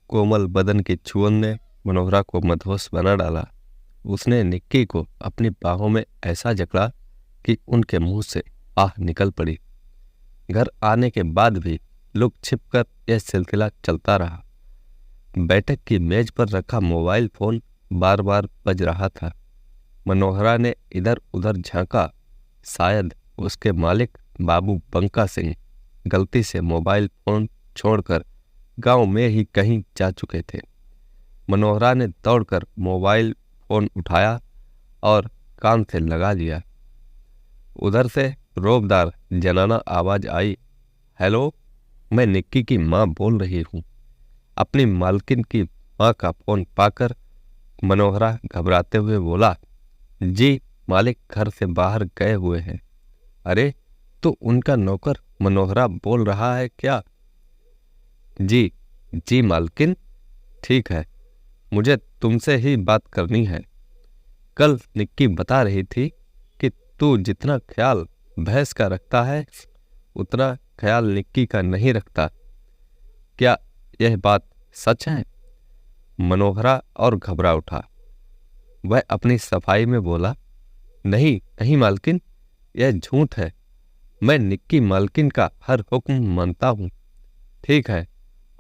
कोमल बदन की छुअन ने मनोहरा को मदहोश बना डाला। उसने निक्की को अपनी बाहों में ऐसा जकड़ा कि उनके मुंह से आह निकल पड़ी। घर आने के बाद भी लुक छिपकर यह सिलसिला चलता रहा। बैठक की मेज पर रखा मोबाइल फोन बार बार बज रहा था। मनोहरा ने इधर उधर झांका। शायद उसके मालिक बाबू बंका सिंह गलती से मोबाइल फोन छोड़कर गांव में ही कहीं जा चुके थे। मनोहरा ने दौड़कर मोबाइल फोन उठाया और कान से लगा लिया। उधर से रोबदार जनाना आवाज आई, हेलो, मैं निक्की की माँ बोल रही हूँ। अपनी मालकिन की माँ का फोन पाकर मनोहरा घबराते हुए बोला, जी मालिक घर से बाहर गए हुए हैं। अरे तो उनका नौकर मनोहरा बोल रहा है क्या? जी जी मालकिन, ठीक है, मुझे तुमसे ही बात करनी है। कल निक्की बता रही थी कि तू जितना ख्याल भैंस का रखता है उतना ख्याल निक्की का नहीं रखता। क्या यह बात सच है? मनोहरा और घबरा उठा। वह अपनी सफाई में बोला, नहीं नहीं मालकिन, यह झूठ है। मैं निक्की मालकिन का हर हुक्म मानता हूँ। ठीक है,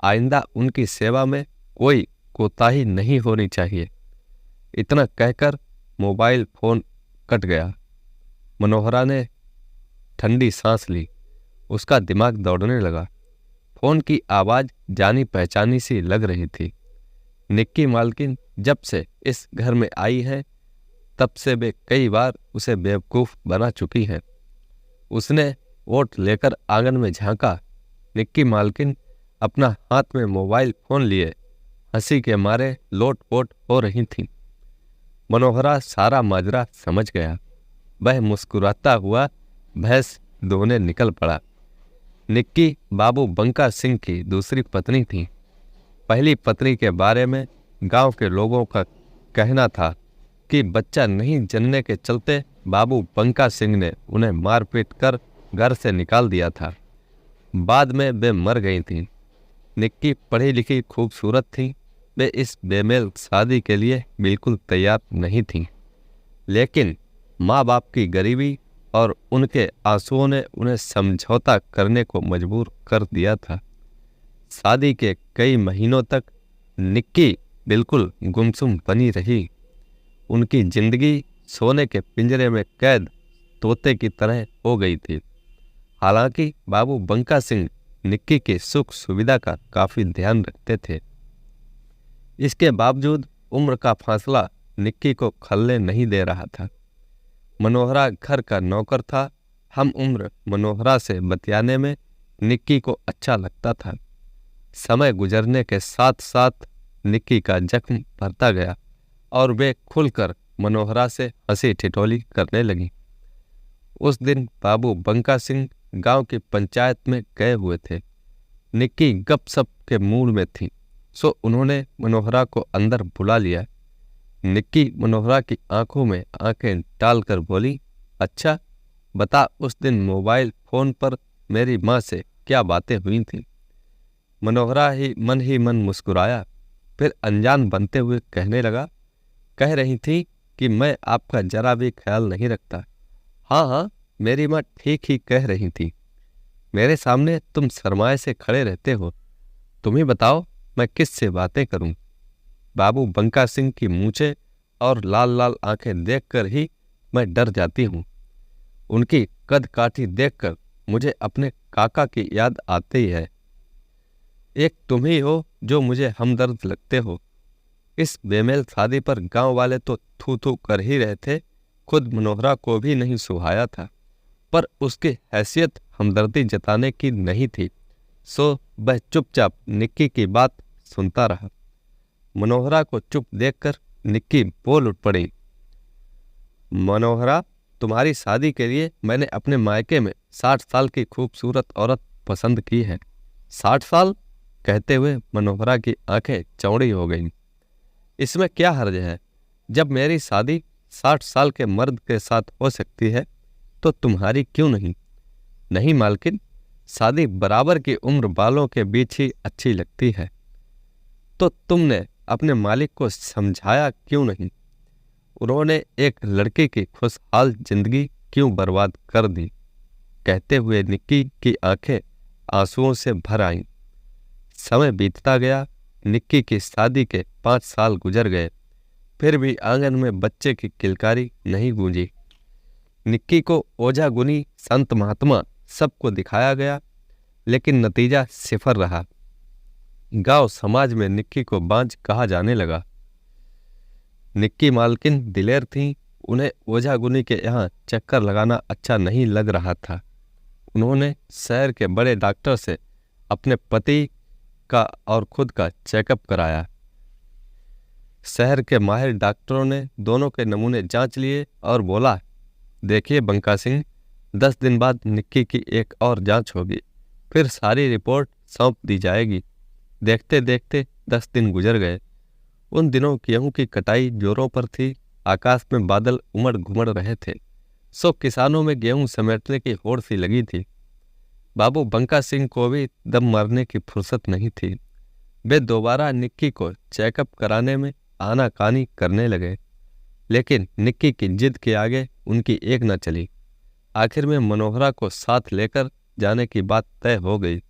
आइंदा उनकी सेवा में कोई कोताही नहीं होनी चाहिए। इतना कहकर मोबाइल फोन कट गया। मनोहरा ने ठंडी सांस ली। उसका दिमाग दौड़ने लगा। फोन की आवाज जानी पहचानी सी लग रही थी। निक्की मालकिन जब से इस घर में आई है तब से वे कई बार उसे बेवकूफ बना चुकी हैं। उसने वोट लेकर आंगन में झांका। निक्की मालकिन अपना हाथ में मोबाइल फोन लिए हंसी के मारे लोट-पोट हो रही थीं। मनोहरा सारा माजरा समझ गया। वह मुस्कुराता हुआ भैंस दोहने निकल पड़ा। निक्की बाबू बंका सिंह की दूसरी पत्नी थी। पहली पत्नी के बारे में गांव के लोगों का कहना था कि बच्चा नहीं जनने के चलते बाबू बंका सिंह ने उन्हें मारपीट कर घर से निकाल दिया था। बाद में वे मर गई थीं। निक्की पढ़ी लिखी खूबसूरत थी। वे इस बेमेल शादी के लिए बिल्कुल तैयार नहीं थीं। लेकिन माँ बाप की गरीबी और उनके आंसुओं ने उन्हें समझौता करने को मजबूर कर दिया था। शादी के कई महीनों तक निक्की बिल्कुल गुमसुम बनी रही। उनकी जिंदगी सोने के पिंजरे में कैद तोते की तरह हो गई थी। हालांकि बाबू बंका सिंह निक्की की सुख सुविधा का काफी ध्यान रखते थे। इसके बावजूद उम्र का फासला निक्की को खलने नहीं दे रहा था। मनोहरा घर का नौकर था। हम उम्र मनोहरा से बतियाने में निक्की को अच्छा लगता था। समय गुजरने के साथ साथ निक्की का जख्म भरता गया और वे खुलकर मनोहरा से हंसी ठिठोली करने लगी। उस दिन बाबू बंका सिंह गांव की पंचायत में गए हुए थे। निक्की गपशप के मूड में थी, सो उन्होंने मनोहरा को अंदर बुला लिया। निक्की मनोहरा की आंखों में आंखें डालकर बोली, अच्छा बता, उस दिन मोबाइल फोन पर मेरी माँ से क्या बातें हुई थीं? मनोहरा ही मन मुस्कुराया। फिर अनजान बनते हुए कहने लगा, कह रही थी कि मैं आपका जरा भी ख्याल नहीं रखता। हाँ हाँ, मेरी माँ ठीक ही कह रही थी। मेरे सामने तुम शर्माए से खड़े रहते हो। तुम ही बताओ मैं किस से बातें करूं? बाबू बंका सिंह की मूंछें और लाल लाल आंखें देखकर ही मैं डर जाती हूं। उनकी कद काठी देखकर मुझे अपने काका की याद आती है। एक तुम ही हो जो मुझे हमदर्द लगते हो। इस बेमेल शादी पर गांव वाले तो थू थू कर ही रहे थे। खुद मनोहरा को भी नहीं सुहाया था, पर उसकी हैसियत हमदर्दी जताने की नहीं थी, सो वह चुपचाप निक्की की बात सुनता रहा। मनोहरा को चुप देखकर निक्की बोल उठ पड़ी, मनोहरा, तुम्हारी शादी के लिए मैंने अपने मायके में 60 साल की खूबसूरत औरत पसंद की है। 60 साल? कहते हुए मनोहरा की आंखें चौड़ी हो गईं। इसमें क्या हर्ज है? जब मेरी शादी 60 साल के मर्द के साथ हो सकती है तो तुम्हारी क्यों नहीं? नहीं मालकिन, शादी बराबर की उम्र वालों के बीच ही अच्छी लगती है। तो तुमने अपने मालिक को समझाया क्यों नहीं? उन्होंने एक लड़के की खुशहाल जिंदगी क्यों बर्बाद कर दी? कहते हुए निक्की की आंखें आंसुओं से भर आईं। समय बीतता गया। निक्की की शादी के 5 साल गुजर गए, फिर भी आंगन में बच्चे की किलकारी नहीं गूंजी। निक्की को ओझा गुनी संत महात्मा सबको दिखाया गया, लेकिन नतीजा सिफर रहा। गांव समाज में निक्की को बांझ कहा जाने लगा। निक्की मालकिन दिलेर थीं। उन्हें ओझा गुनी के यहाँ चक्कर लगाना अच्छा नहीं लग रहा था। उन्होंने शहर के बड़े डॉक्टर से अपने पति का और खुद का चेकअप कराया। शहर के माहिर डॉक्टरों ने दोनों के नमूने जांच लिए और बोला, देखिए बंका सिंह, 10 दिन बाद निक्की की एक और जांच होगी, फिर सारी रिपोर्ट सौंप दी जाएगी। देखते देखते 10 दिन गुजर गए। उन दिनों गेहूं की कटाई जोरों पर थी। आकाश में बादल उमड़ घुमड़ रहे थे। सो किसानों में गेहूं समेटने की होड़ सी लगी थी। बाबू बंका सिंह को भी दम मारने की फुर्सत नहीं थी। वे दोबारा निक्की को चेकअप कराने में आनाकानी करने लगे, लेकिन निक्की की जिद के आगे उनकी एक न चली। आखिर में मनोहरा को साथ लेकर जाने की बात तय हो गई।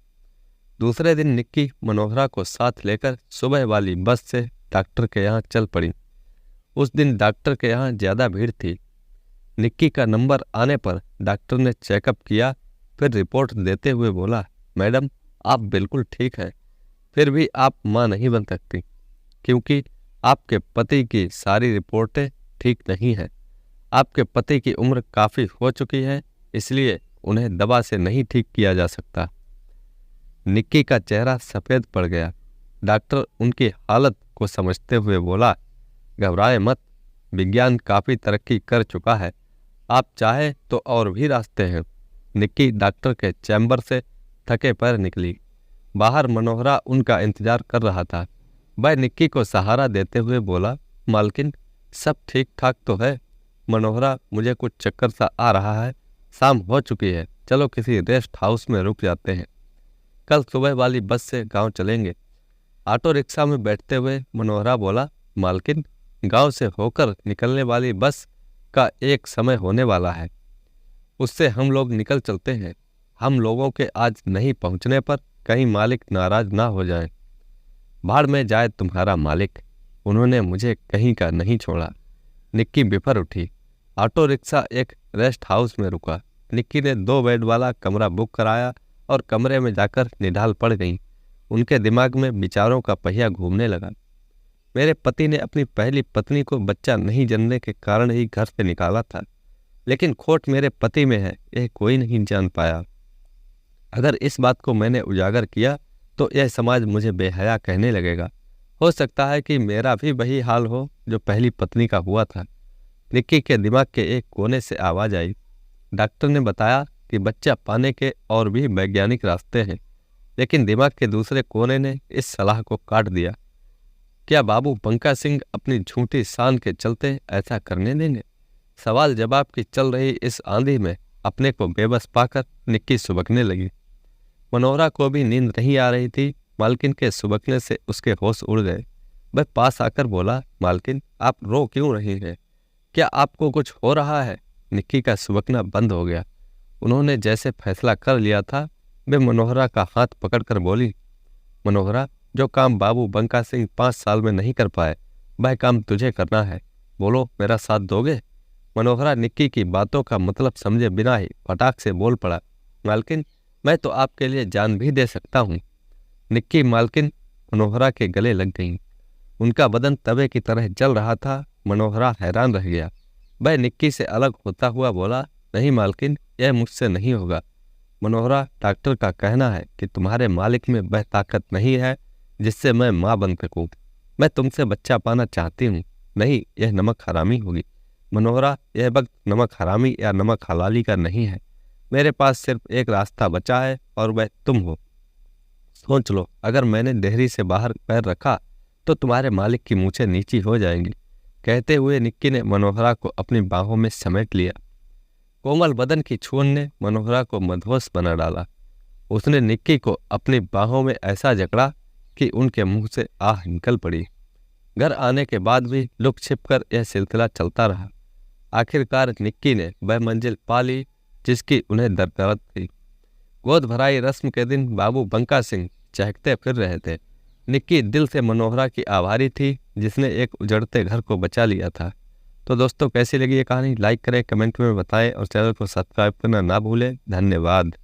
दूसरे दिन निक्की मनोहरा को साथ लेकर सुबह वाली बस से डॉक्टर के यहाँ चल पड़ी। उस दिन डॉक्टर के यहाँ ज्यादा भीड़ थी। निक्की का नंबर आने पर डॉक्टर ने चेकअप किया, फिर रिपोर्ट देते हुए बोला, मैडम आप बिल्कुल ठीक हैं, फिर भी आप माँ नहीं बन सकती, क्योंकि आपके पति की सारी रिपोर्टें ठीक नहीं हैं। आपके पति की उम्र काफ़ी हो चुकी है, इसलिए उन्हें दवा से नहीं ठीक किया जा सकता। निक्की का चेहरा सफ़ेद पड़ गया। डॉक्टर उनकी हालत को समझते हुए बोला, घबराए मत, विज्ञान काफ़ी तरक्की कर चुका है, आप चाहे तो और भी रास्ते हैं। निक्की डॉक्टर के चैम्बर से थके पैर निकली। बाहर मनोहरा उनका इंतजार कर रहा था। वह निक्की को सहारा देते हुए बोला, मालकिन सब ठीक ठाक तो है? मनोहरा, मुझे कुछ चक्कर सा आ रहा है, शाम हो चुकी है, चलो किसी रेस्ट हाउस में रुक जाते हैं, कल सुबह वाली बस से गांव चलेंगे। ऑटो रिक्शा में बैठते हुए मनोहरा बोला, मालकिन गांव से होकर निकलने वाली बस का एक समय होने वाला है, उससे हम लोग निकल चलते हैं। हम लोगों के आज नहीं पहुंचने पर कहीं मालिक नाराज ना हो जाए। भाड़ में जाए तुम्हारा मालिक, उन्होंने मुझे कहीं का नहीं छोड़ा। निक्की बिफर उठी। ऑटो रिक्शा एक रेस्ट हाउस में रुका। निक्की ने 2 बेड वाला कमरा बुक कराया और कमरे में जाकर निढाल पड़ गई। उनके दिमाग में विचारों का पहिया घूमने लगा। मेरे पति ने अपनी पहली पत्नी को बच्चा नहीं जन्मने के कारण ही घर से निकाला था, लेकिन खोट मेरे पति में है, यह कोई नहीं जान पाया। अगर इस बात को मैंने उजागर किया तो यह समाज मुझे बेहया कहने लगेगा। हो सकता है कि मेरा भी वही हाल हो जो पहली पत्नी का हुआ था। निक्की के दिमाग के एक कोने से आवाज आई। डॉक्टर ने बताया कि बच्चा पाने के और भी वैज्ञानिक रास्ते हैं, लेकिन दिमाग के दूसरे कोने ने इस सलाह को काट दिया। क्या बाबू बंका सिंह अपनी झूठी शान के चलते ऐसा करने देंगे? सवाल जवाब की चल रही इस आंधी में अपने को बेबस पाकर निक्की सुबकने लगी। मनोहरा को भी नींद नहीं आ रही थी। मालकिन के सुबकने से उसके होश उड़ गए। वह पास आकर बोला, मालकिन आप रो क्यों रही हैं? क्या आपको कुछ हो रहा है? निक्की का सुबकना बंद हो गया। उन्होंने जैसे फैसला कर लिया था, वे मनोहरा का हाथ पकड़कर बोली, मनोहरा, जो काम बाबू बंका सिंह 5 साल में नहीं कर पाए, वह काम तुझे करना है। बोलो, मेरा साथ दोगे? मनोहरा निक्की की बातों का मतलब समझे बिना ही फटाक से बोल पड़ा, मालकिन मैं तो आपके लिए जान भी दे सकता हूँ। निक्की मालकिन मनोहरा के गले लग गईं। उनका बदन तवे की तरह जल रहा था। मनोहरा हैरान रह गया। वह निक्की से अलग होता हुआ बोला, नहीं मालकिन, यह मुझसे नहीं होगा। मनोहरा, डॉक्टर का कहना है कि तुम्हारे मालिक में वह ताकत नहीं है जिससे मैं माँ बन सकूं। मैं तुमसे बच्चा पाना चाहती हूँ। नहीं, यह नमक हरामी होगी। मनोहरा, यह वक्त नमक हरामी या नमक हलाली का नहीं है। मेरे पास सिर्फ एक रास्ता बचा है और वह तुम हो। सोच लो, अगर मैंने डेहरी से बाहर पैर रखा तो तुम्हारे मालिक की मूछें नीची हो जाएंगी। कहते हुए निक्की ने मनोहरा को अपनी बाहों में समेट लिया। कोमल बदन की छून ने मनोहरा को मदहोश बना डाला। उसने निक्की को अपनी बाहों में ऐसा जकड़ा कि उनके मुंह से आह निकल पड़ी। घर आने के बाद भी लुक छिपकर यह सिलसिला चलता रहा। आखिरकार निक्की ने वह मंजिल पा ली जिसकी उन्हें दरकारत थी। गोद भराई रस्म के दिन बाबू बंका सिंह चहकते फिर रहे थे। निक्की दिल से मनोहरा की आभारी थी जिसने एक उजड़ते घर को बचा लिया था। तो दोस्तों, कैसी लगी ये कहानी? लाइक करें, कमेंट में बताएं और चैनल को सब्सक्राइब करना ना भूलें। धन्यवाद।